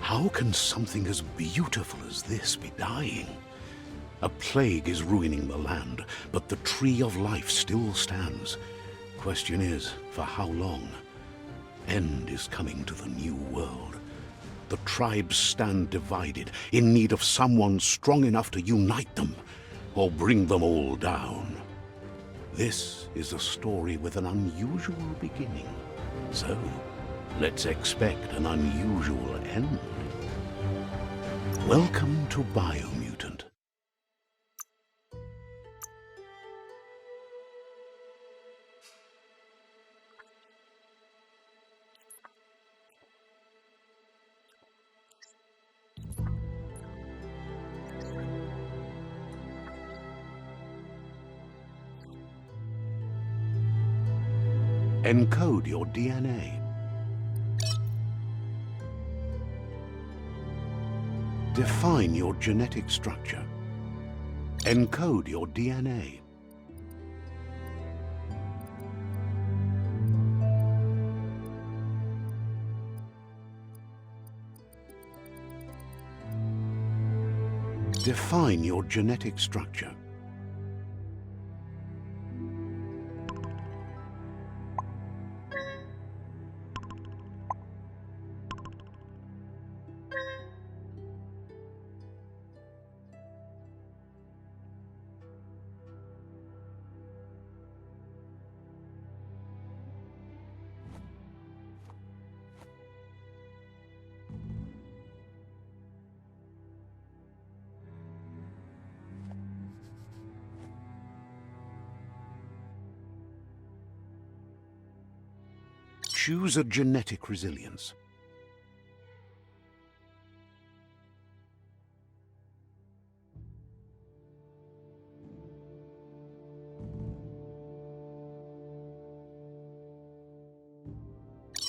How can something as beautiful as this be dying? A plague is ruining the land, but the tree of life still stands. Question is, for how long? End is coming to the new world. The tribes stand divided, in need of someone strong enough to unite them, or bring them all down. This is a story with an unusual beginning. So, let's expect an unusual end. Welcome to Biomutant. Encode your DNA. Define your genetic structure. Encode your DNA. Define your genetic structure. Choose a genetic resilience.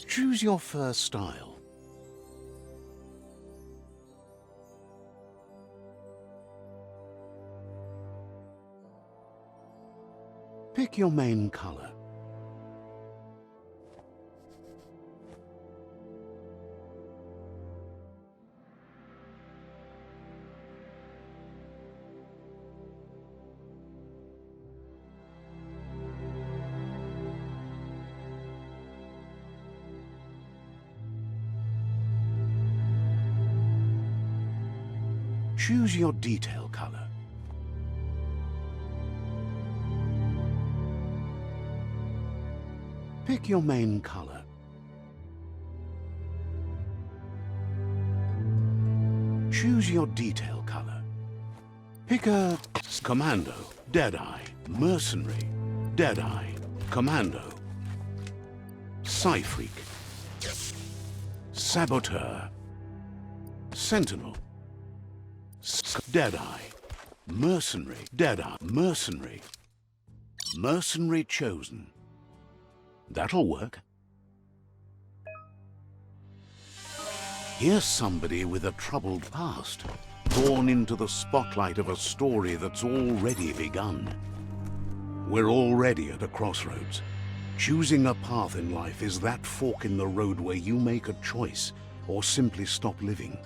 Choose your first style. Pick your main color. Choose your detail color. Pick your main color. Choose your detail color. Pick a commando, deadeye, mercenary, deadeye, commando, psy-freak, saboteur, sentinel, deadeye, mercenary, deadeye, mercenary, mercenary chosen. That'll work. Here's somebody with a troubled past, born into the spotlight of a story that's already begun. We're already at a crossroads. Choosing a path in life is that fork in the road where you make a choice or simply stop living.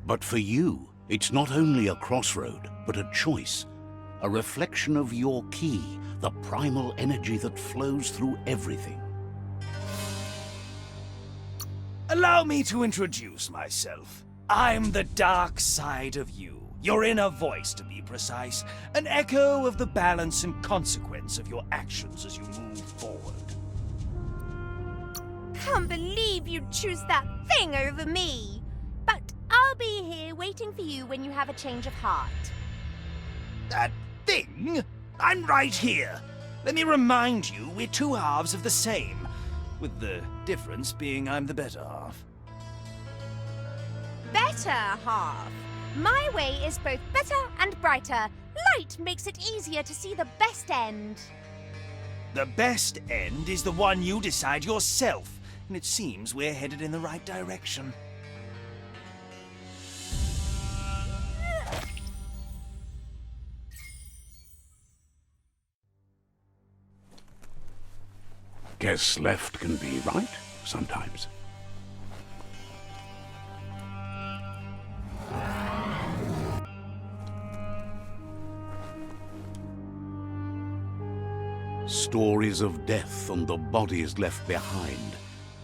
But for you, it's not only a crossroad, but a choice. A reflection of your key, the primal energy that flows through everything. Allow me to introduce myself. I'm the dark side of you. Your inner voice, to be precise. An echo of the balance and consequence of your actions as you move forward. Can't believe you'd choose that thing over me. But I'll be here waiting for you when you have a change of heart. That thing? I'm right here. Let me remind you, we're two halves of the same, with the difference being I'm the better half. Better half. My way is both better and brighter. Light makes it easier to see the best end. The best end is the one you decide yourself, and it seems we're headed in the right direction. Guess left can be right sometimes. Stories of death and the bodies left behind.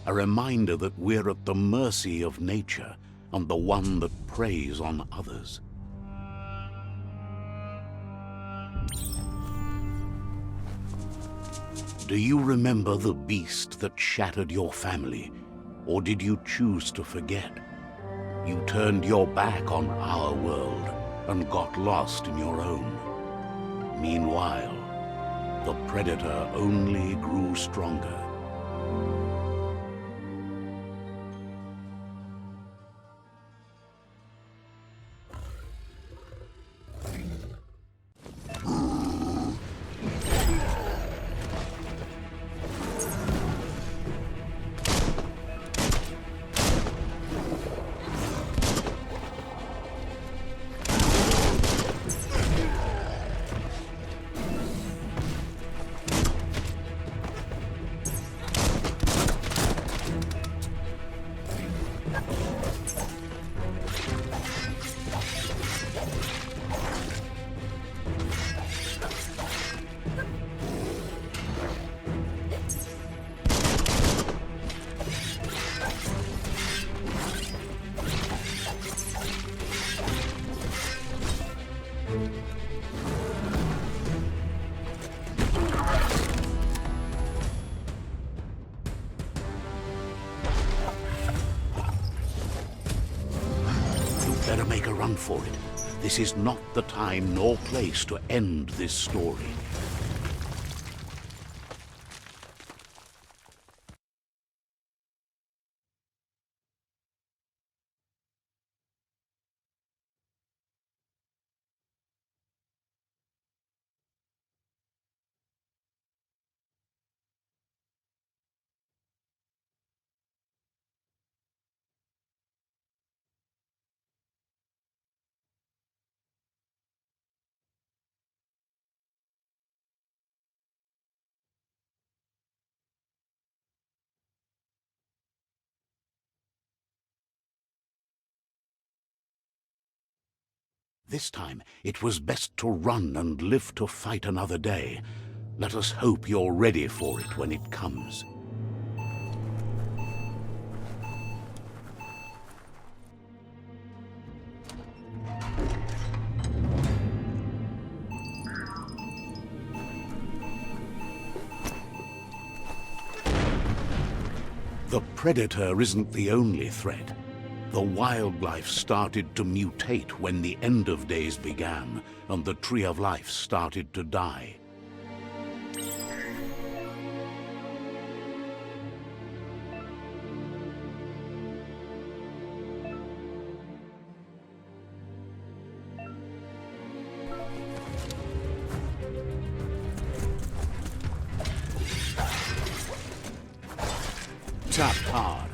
A reminder that we're at the mercy of nature and the one that preys on others. Do you remember the beast that shattered your family, or did you choose to forget? You turned your back on our world and got lost in your own. Meanwhile, the predator only grew stronger. Better make a run for it. This is not the time nor place to end this story. This time, it was best to run and live to fight another day. Let us hope you're ready for it when it comes. The predator isn't the only threat. The wildlife started to mutate when the end of days began, and the tree of life started to die. Tap hard.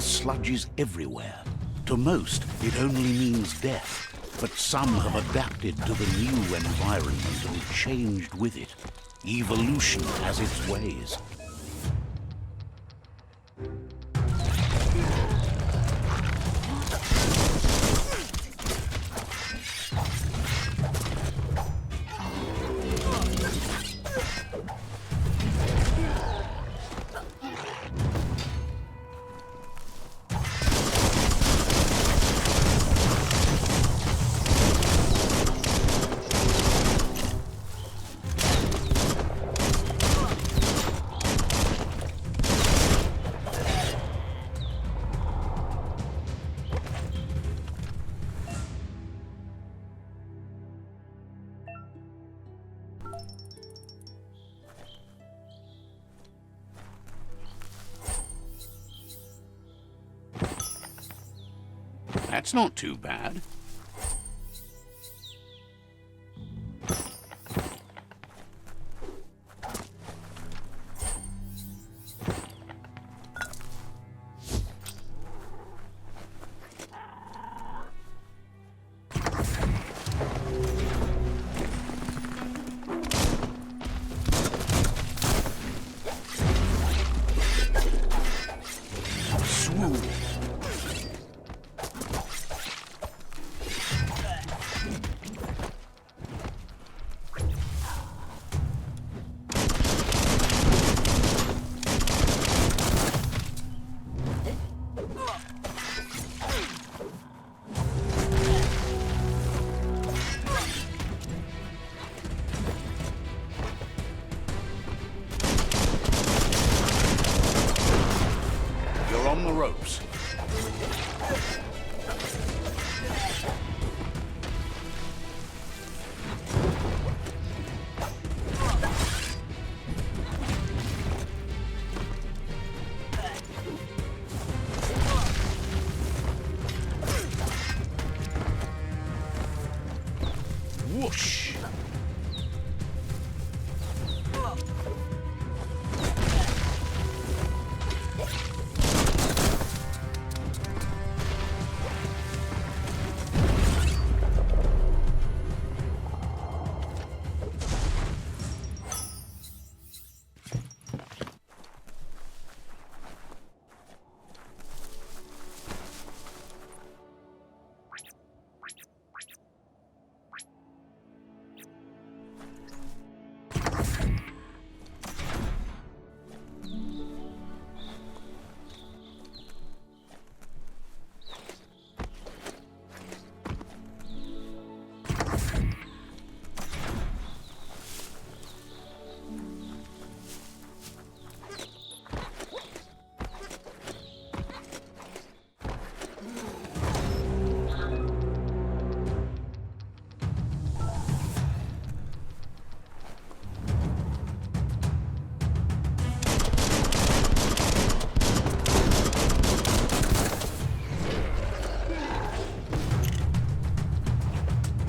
sludges everywhere. To most, it only means death. But some have adapted to the new environment and changed with it. Evolution has its ways. That's not too bad. Swoon. You're on the ropes. Whoosh!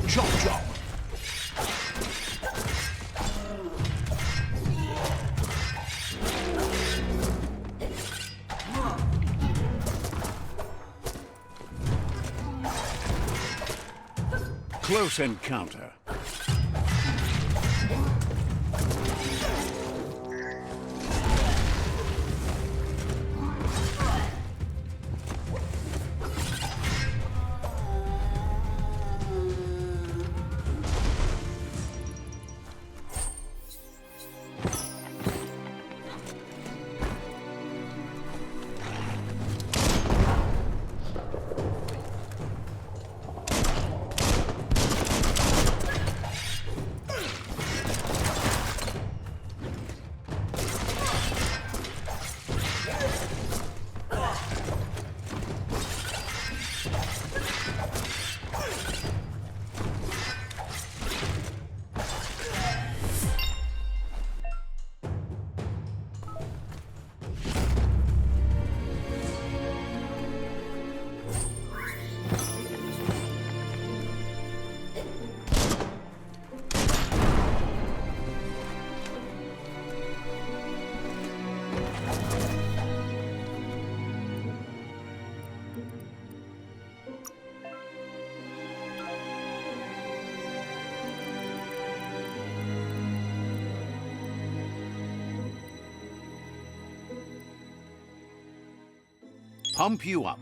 Chop, chop. Close encounter. pump you up.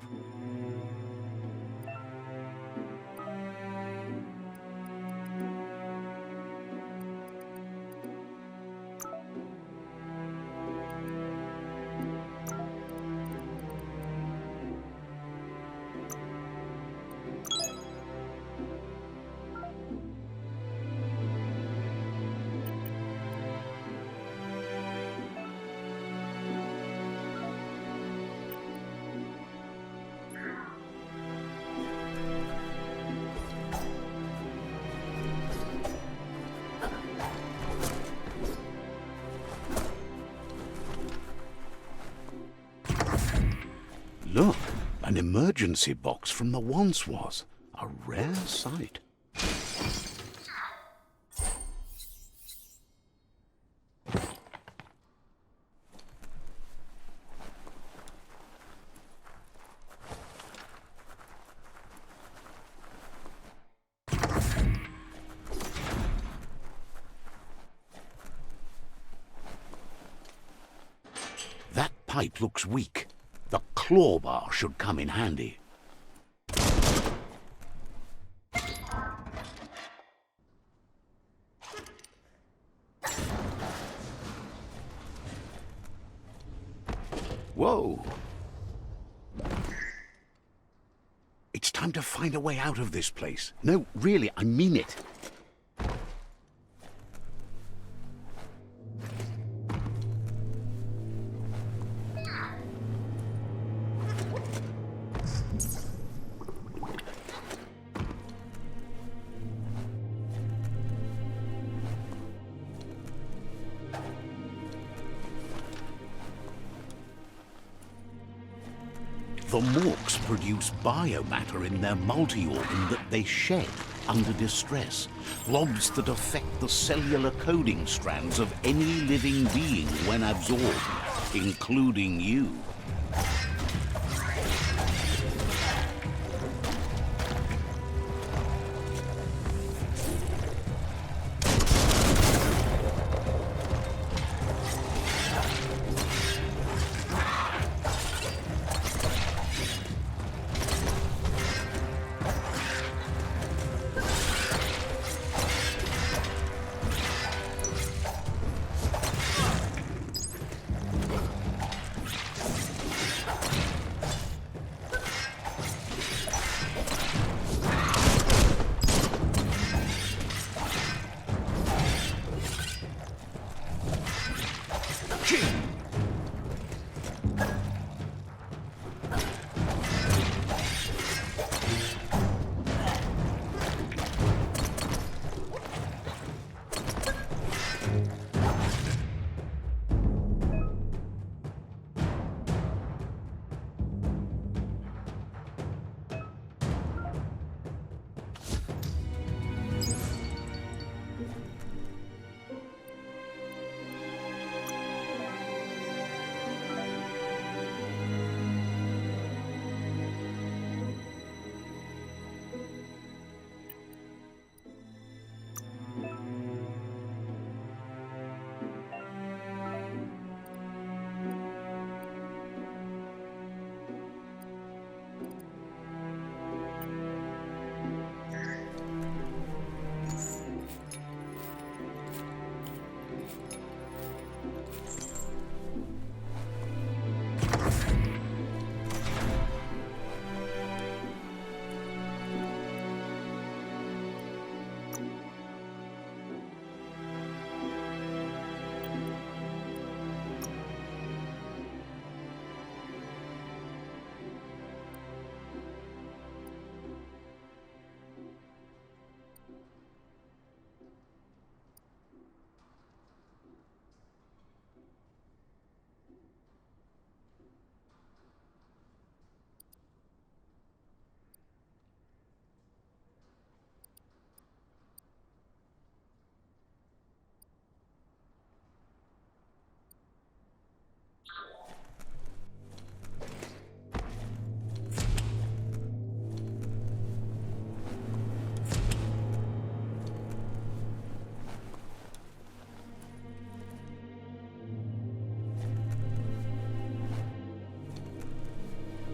Look, an emergency box from the once was. A rare sight. That pipe looks weak. The claw bar should come in handy. Whoa! It's time to find a way out of this place. No, really, I mean it. The morks produce biomatter in their multi-organ that they shed under distress, blobs that affect the cellular coding strands of any living being when absorbed, including you.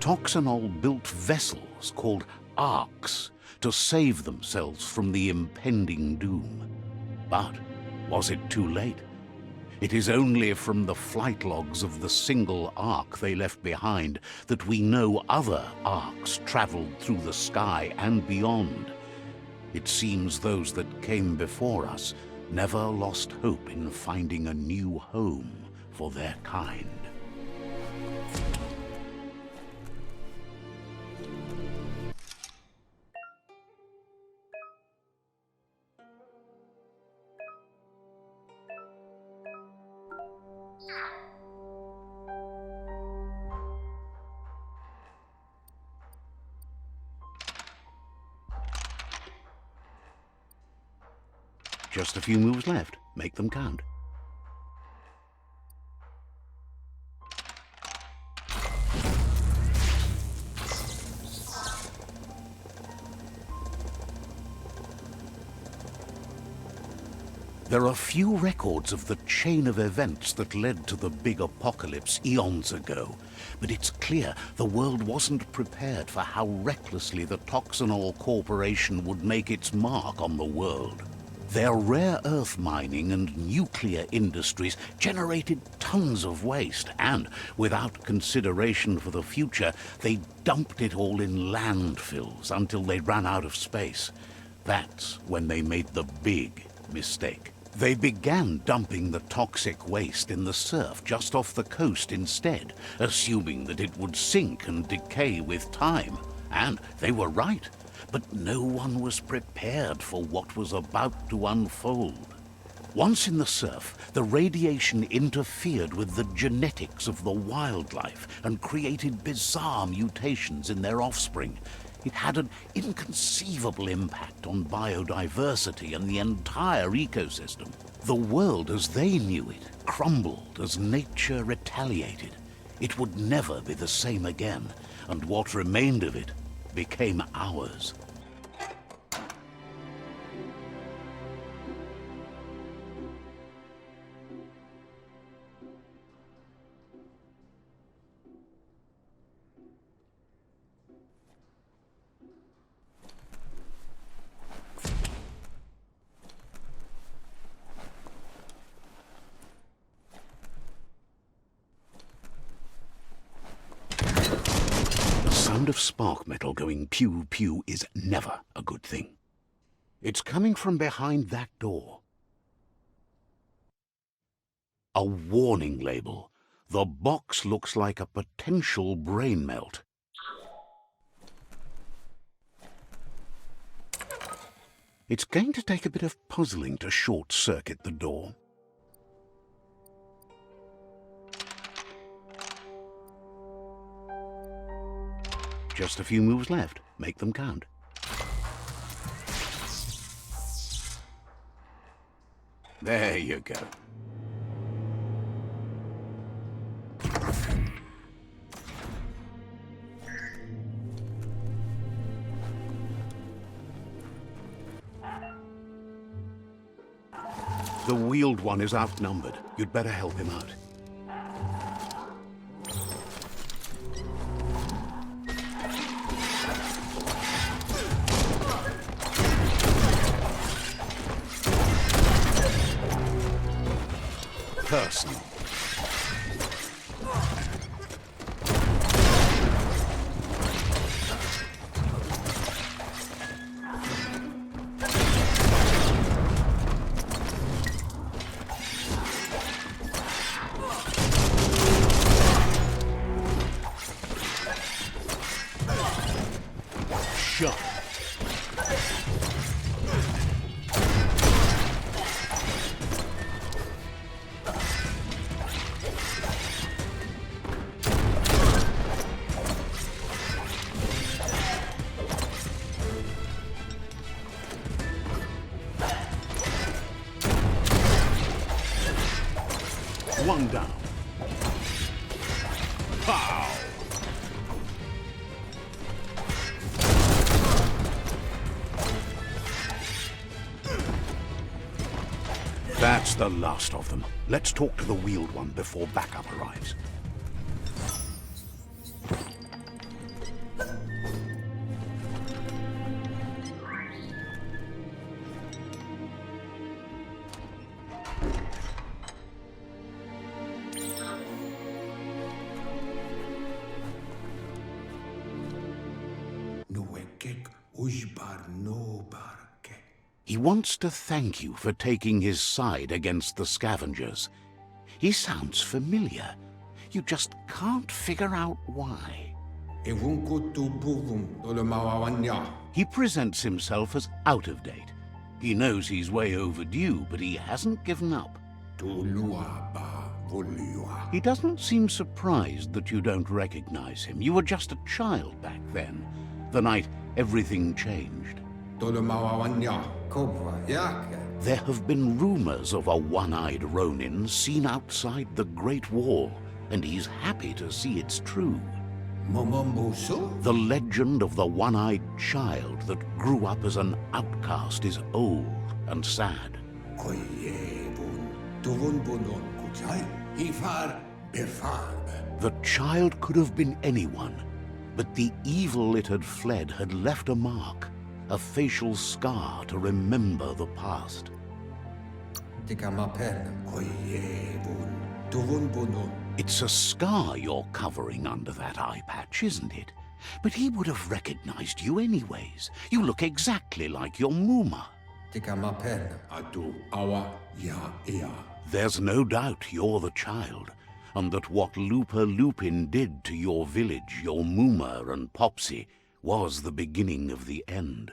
Toxanol built vessels called arks to save themselves from the impending doom. But was it too late? It is only from the flight logs of the single ark they left behind that we know other arks traveled through the sky and beyond. It seems those that came before us never lost hope in finding a new home for their kind. Just a few moves left. Make them count. There are few records of the chain of events that led to the big apocalypse eons ago, but it's clear the world wasn't prepared for how recklessly the Toxanol Corporation would make its mark on the world. Their rare earth mining and nuclear industries generated tons of waste, and, without consideration for the future, they dumped it all in landfills until they ran out of space. That's when they made the big mistake. They began dumping the toxic waste in the surf just off the coast instead, assuming that it would sink and decay with time. And they were right. But no one was prepared for what was about to unfold. Once in the surf, the radiation interfered with the genetics of the wildlife and created bizarre mutations in their offspring. It had an inconceivable impact on biodiversity and the entire ecosystem. The world as they knew it crumbled as nature retaliated. It would never be the same again, and what remained of it became ours. The sound of spark metal going pew-pew is never a good thing. It's coming from behind that door. A warning label. The box looks like a potential brain melt. It's going to take a bit of puzzling to short-circuit the door. Just a few moves left. Make them count. There you go. The wheeled one is outnumbered. You'd better help him out. Personal. Shot. One down. Pow! That's the last of them. Let's talk to the wheeled one before backup arrives. He wants to thank you for taking his side against the scavengers. He sounds familiar. You just can't figure out why. He presents himself as out of date. He knows he's way overdue, but he hasn't given up. He doesn't seem surprised that you don't recognize him. You were just a child back then, the night everything changed. There have been rumors of a one-eyed Ronin seen outside the Great Wall, and he's happy to see it's true. The legend of the one-eyed child that grew up as an outcast is old and sad. The child could have been anyone, but the evil it had fled had left a mark, a facial scar to remember the past. It's a scar you're covering under that eye patch, isn't it? But he would have recognized you anyways. You look exactly like your Muma. There's no doubt you're the child, and that what Lupa Lupin did to your village, your Muma and Popsy, was the beginning of the end.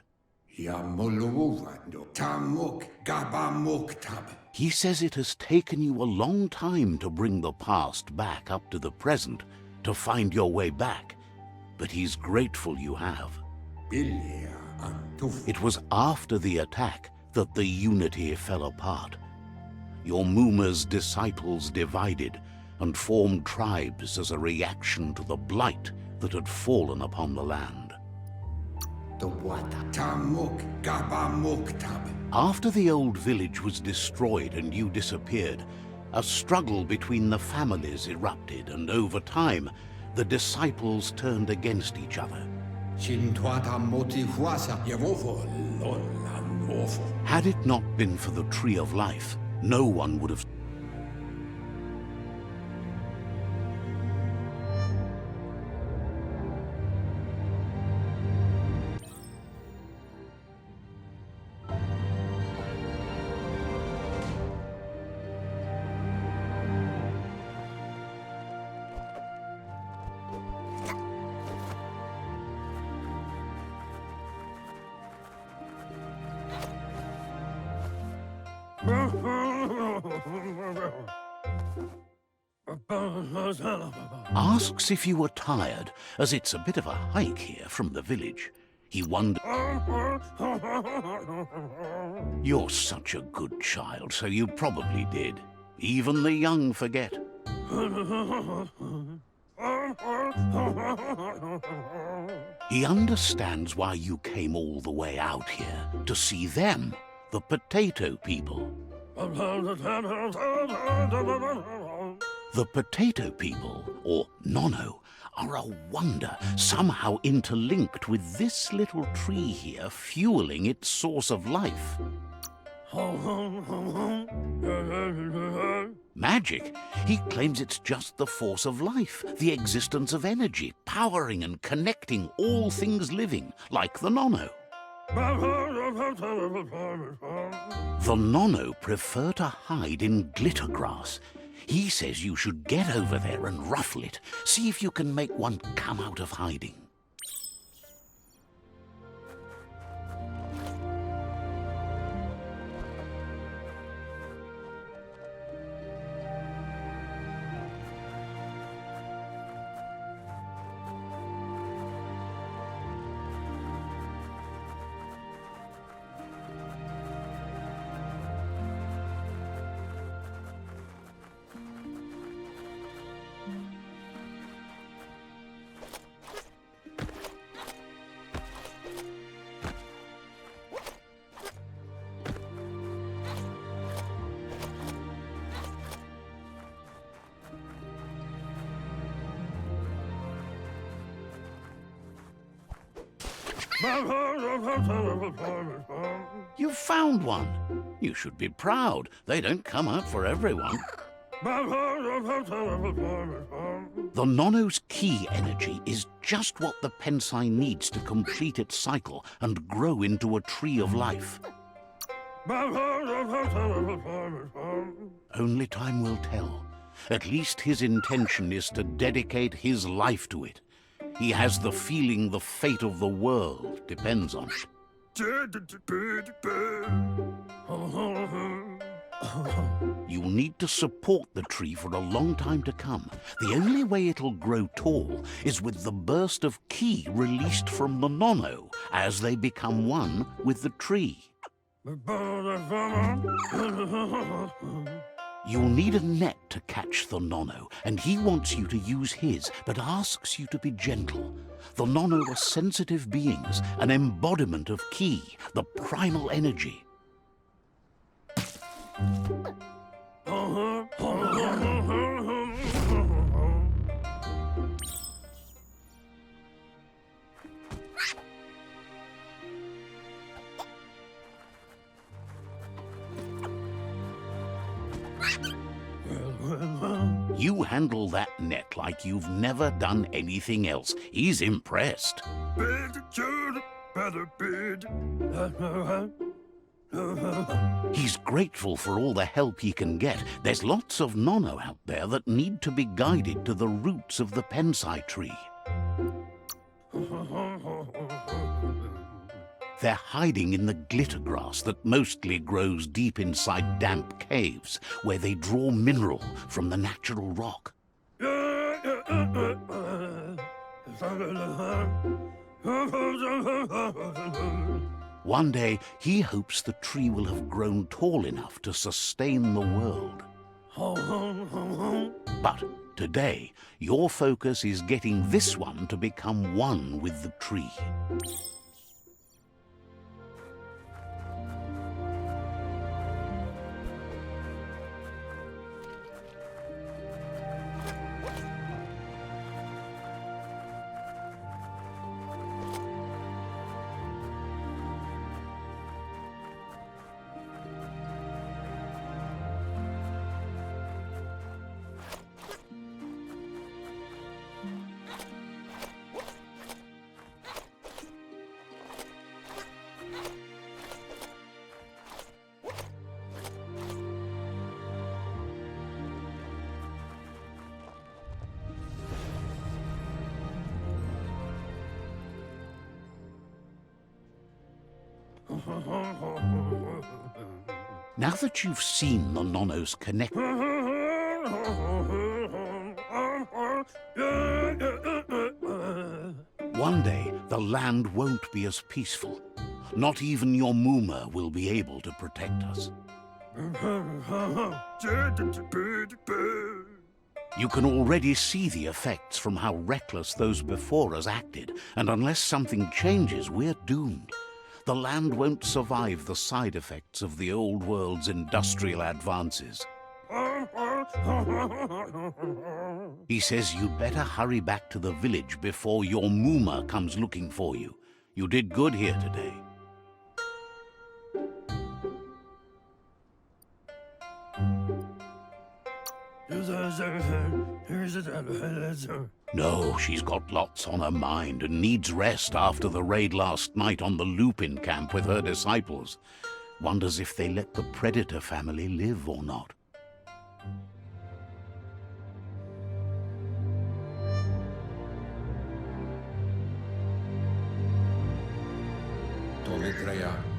He says it has taken you a long time to bring the past back up to the present, to find your way back, but he's grateful you have. It was after the attack that the unity fell apart. Your Muma's disciples divided and formed tribes as a reaction to the blight that had fallen upon the land. After the old village was destroyed and you disappeared, a struggle between the families erupted, and over time, the disciples turned against each other. Had it not been for the Tree of Life, no one would have... Asks if you were tired, as it's a bit of a hike here from the village. He wonders... You're such a good child, so you probably did. Even the young forget. He understands why you came all the way out here, to see them, the potato people. The potato people, or Nono, are a wonder, somehow interlinked with this little tree here, fueling its source of life. Magic? He claims it's just the force of life, the existence of energy, powering and connecting all things living, like the Nono. The Nono prefer to hide in glitter grass. He says you should get over there and ruffle it. See if you can make one come out of hiding. You found one. You should be proud. They don't come out for everyone. The Nono's key energy is just what the Pensai needs to complete its cycle and grow into a tree of life. Only time will tell. At least his intention is to dedicate his life to it. He has the feeling the fate of the world depends on it. You'll need to support the tree for a long time to come. The only way it'll grow tall is with the burst of ki released from the Nono as they become one with the tree. You'll need a net to catch the Nono, and he wants you to use his, but asks you to be gentle. The Nono are sensitive beings, an embodiment of ki, the primal energy. You handle that net like you've never done anything else. He's impressed. He's grateful for all the help he can get. There's lots of Nono out there that need to be guided to the roots of the Pensai tree. They're hiding in the glitter grass that mostly grows deep inside damp caves, where they draw mineral from the natural rock. One day, he hopes the tree will have grown tall enough to sustain the world. But today, your focus is getting this one to become one with the tree. Now that you've seen the Nonos connect... One day, the land won't be as peaceful. Not even your Muma will be able to protect us. You can already see the effects from how reckless those before us acted, and unless something changes, we're doomed. The land won't survive the side effects of the old world's industrial advances. He says you'd better hurry back to the village before your Muma comes looking for you. You did good here today. No, she's got lots on her mind and needs rest after the raid last night on the Lupin camp with her disciples. Wonders if they let the Predator family live or not.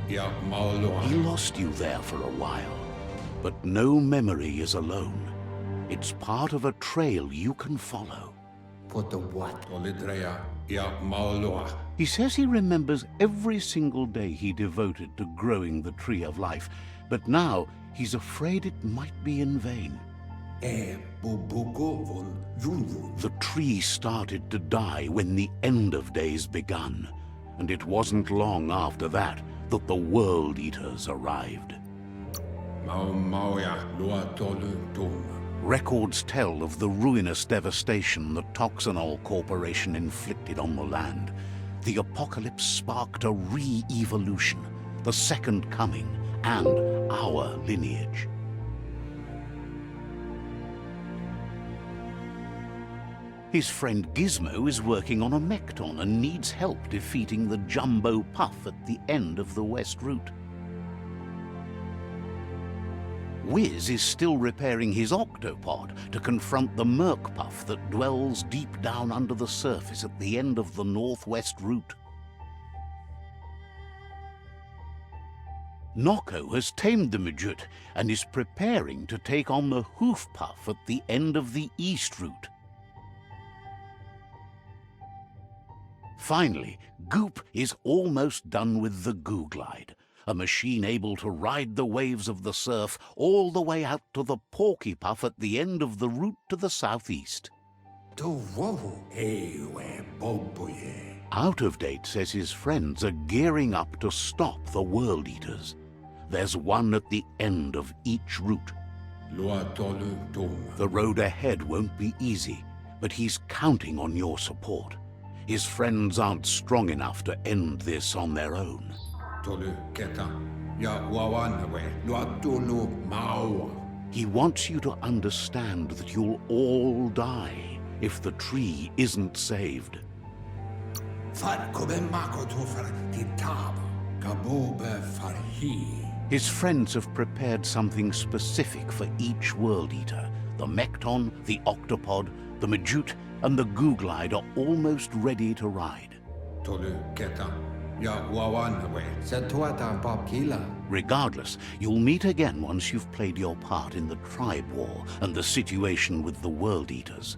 He lost you there for a while, but no memory is alone. It's part of a trail you can follow. He says he remembers every single day he devoted to growing the Tree of Life, but now he's afraid it might be in vain. The tree started to die when the end of days begun, and it wasn't long after that that the World Eaters arrived. Records tell of the ruinous devastation the Toxanol Corporation inflicted on the land. The apocalypse sparked a re-evolution, the Second Coming, and our lineage. His friend Gizmo is working on a mecton and needs help defeating the jumbo puff at the end of the west route. Wiz is still repairing his octopod to confront the merc puff that dwells deep down under the surface at the end of the northwest route. Nocco has tamed the midget and is preparing to take on the hoof puff at the end of the east route. Finally, Goop is almost done with the Goo Glide, a machine able to ride the waves of the surf all the way out to the Porky Puff at the end of the route to the southeast. Out of Date says his friends are gearing up to stop the World Eaters. There's one at the end of each route. The road ahead won't be easy, but he's counting on your support. His friends aren't strong enough to end this on their own. He wants you to understand that you'll all die if the tree isn't saved. His friends have prepared something specific for each World Eater. The mecton, the octopod, the midget, and the Goo Glide are almost ready to ride. Regardless, you'll meet again once you've played your part in the tribe war and the situation with the World Eaters.